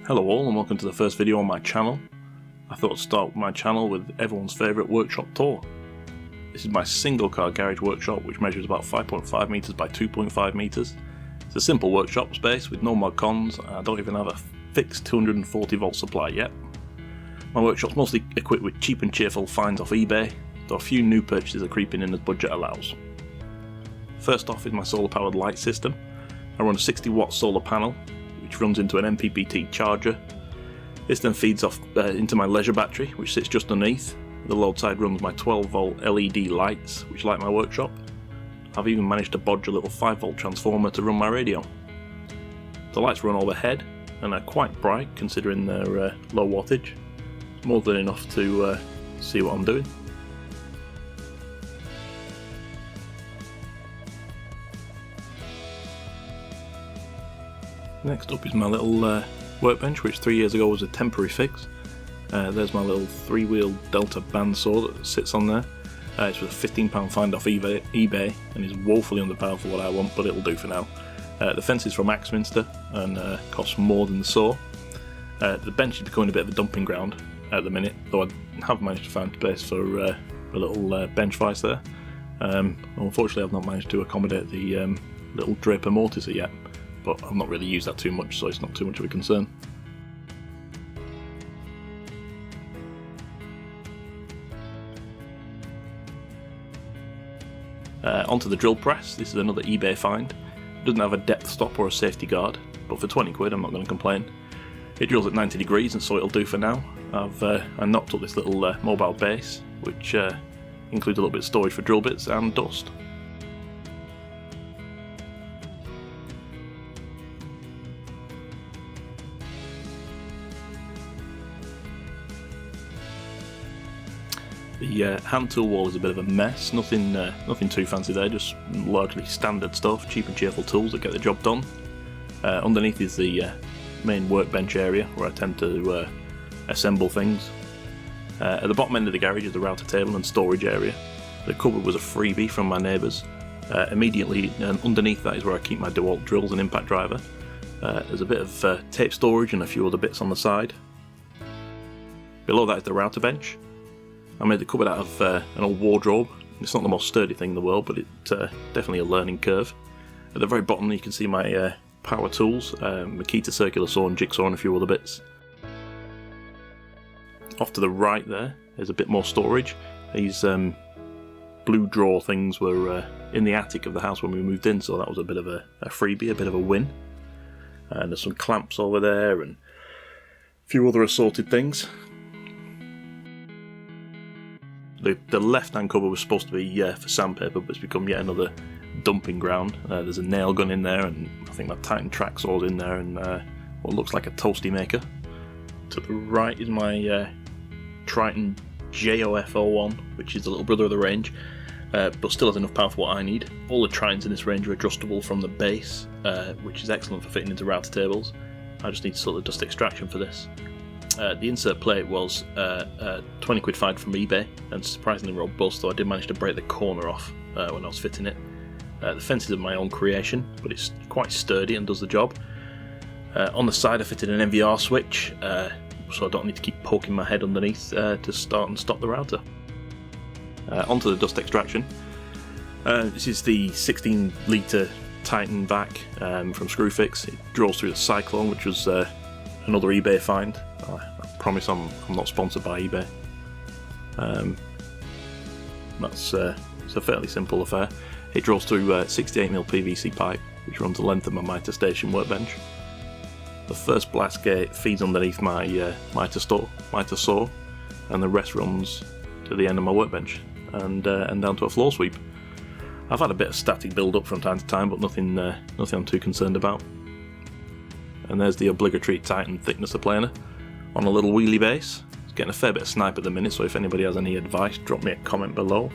Hello all and welcome to the first video on my channel. I thought I'd start my channel with everyone's favourite workshop tour. This is my single car garage workshop which measures about 5.5 metres by 2.5 metres. It's a simple workshop space with no mod cons and I don't even have a fixed 240 volt supply yet. My workshop's mostly equipped with cheap and cheerful finds off eBay, though a few new purchases are creeping in as budget allows. First off is my solar powered light system. I run a 60 watt solar panel which runs into an MPPT charger. This then feeds off into my leisure battery which sits just underneath. The load side runs my 12 volt LED lights which light my workshop. I've even managed to bodge a little 5 volt transformer to run my radio. The lights run overhead and are quite bright considering their low wattage. More than enough to see what I'm doing. Next up is my little workbench, which 3 years ago was a temporary fix. There's my little 3-wheel Delta bandsaw that sits on there. It's with a £15 find off eBay and is woefully underpowered for what I want, but it'll do for now. The fence is from Axminster and costs more than the saw. The bench is becoming a bit of a dumping ground at the minute, though I have managed to find space for a little bench vise there. Unfortunately I've not managed to accommodate the little draper mortiser yet, but I've not really used that too much, so it's not too much of a concern. Onto the drill press. This is another eBay find. It doesn't have a depth stop or a safety guard, but for 20 quid I'm not going to complain. It drills at 90 degrees and so it'll do for now. I knocked up this little mobile base which includes a little bit of storage for drill bits and dust. The hand tool wall is a bit of a mess, nothing too fancy there, just largely standard stuff, cheap and cheerful tools that get the job done. Underneath is the main workbench area where I tend to assemble things. At the bottom end of the garage is the router table and storage area. The cupboard was a freebie from my neighbours. Immediately underneath that is where I keep my DeWalt drills and impact driver. There's a bit of tape storage and a few other bits on the side. Below that is the router bench. I made the cupboard out of an old wardrobe. It's not the most sturdy thing in the world, but it's definitely a learning curve. At the very bottom you can see my power tools, Makita circular saw and jigsaw and a few other bits. Off to the right there is a bit more storage. These blue drawer things were in the attic of the house when we moved in, so that was a bit of a freebie, a bit of a win. And there's some clamps over there and a few other assorted things. The left-hand cupboard was supposed to be for sandpaper, but it's become yet another dumping ground. There's a nail gun in there, and I think my Titan track saw's in there, and what looks like a toasty maker. To the right is my Triton JOF01, which is the little brother of the range, but still has enough power for what I need. All the Tritons in this range are adjustable from the base, which is excellent for fitting into router tables. I just need to sort of dust extraction for this. The insert plate was 20 quid find from eBay and surprisingly robust, though I did manage to break the corner off when I was fitting it. The fence is of my own creation, but it's quite sturdy and does the job. On the side I fitted an NVR switch, so I don't need to keep poking my head underneath to start and stop the router. Onto the dust extraction. This is the 16 litre Titan vac from Screwfix. It draws through the Cyclone, which was another eBay find. I promise I'm not sponsored by eBay. It's a fairly simple affair. It draws through 68mm PVC pipe, which runs the length of my mitre station workbench. The first blast gate feeds underneath my mitre saw, and the rest runs to the end of my workbench and down to a floor sweep. I've had a bit of static build up from time to time, but nothing I'm too concerned about. And there's the obligatory Titan thicknesser planer on a little wheelie base. It's getting a fair bit of snipe at the minute, so if anybody has any advice, drop me a comment below.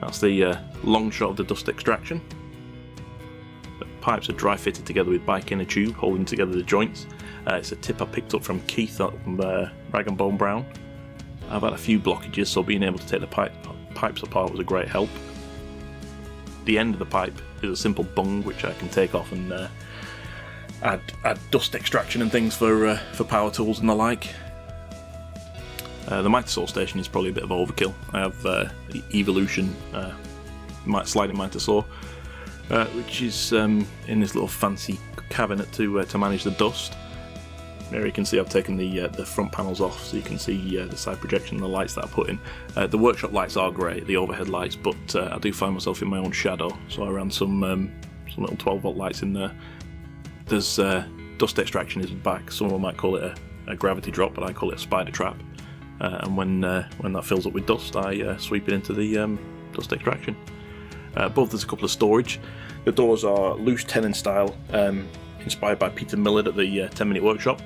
That's the long shot of the dust extraction. The pipes are dry fitted together with bike inner tube holding together the joints. It's a tip I picked up from Keith at Rag and Bone Brown. I've had a few blockages, so being able to take the pipes apart was a great help. the end of the pipe is a simple bung which I can take off and add dust extraction and things for power tools and the like. The mitre saw station is probably a bit of overkill. I have the Evolution sliding mitre saw, which is in this little fancy cabinet to manage the dust. There you can see I've taken the front panels off, so you can see the side projection and the lights that I put in. The workshop lights are great, the overhead lights, but I do find myself in my own shadow, so I ran some little 12-volt lights in there. There's dust extraction is back. Someone might call it a gravity drop, but I call it a spider trap. And when that fills up with dust, I sweep it into the dust extraction. Above there's a couple of storage. The doors are loose tenon style, inspired by Peter Millard at the 10-Minute Workshop.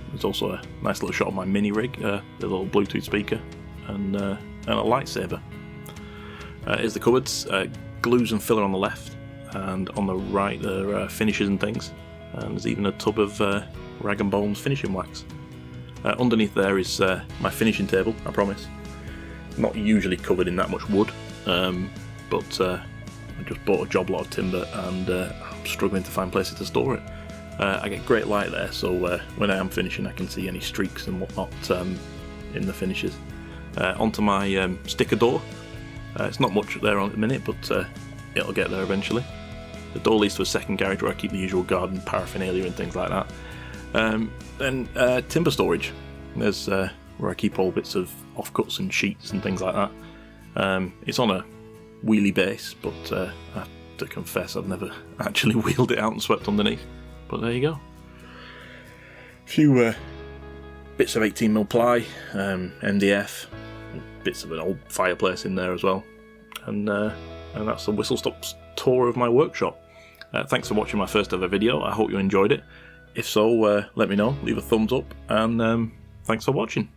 There's also a nice little shot of my mini rig, the little Bluetooth speaker, and a lightsaber. Here's the cupboards, glues and filler on the left, and on the right there are finishes and things. And there's even a tub of Rag & Bone's finishing wax. Underneath there is my finishing table, I promise. Not usually covered in that much wood, but I just bought a job lot of timber and I'm struggling to find places to store it. I get great light there, so when I am finishing I can see any streaks and whatnot in the finishes. Onto my sticker door. It's not much there on at the minute, but it'll get there eventually. The door leads to a second garage where I keep the usual garden paraphernalia and things like that. Then timber storage. There's where I keep all bits of offcuts and sheets and things like that. It's on a wheelie base, but I have to confess I've never actually wheeled it out and swept underneath. But there you go. A few bits of 18mm ply, MDF, bits of an old fireplace in there as well. And that's the Whistle Stop's tour of my workshop. Thanks for watching my first ever video. I hope you enjoyed it. If so, let me know, leave a thumbs up, and thanks for watching.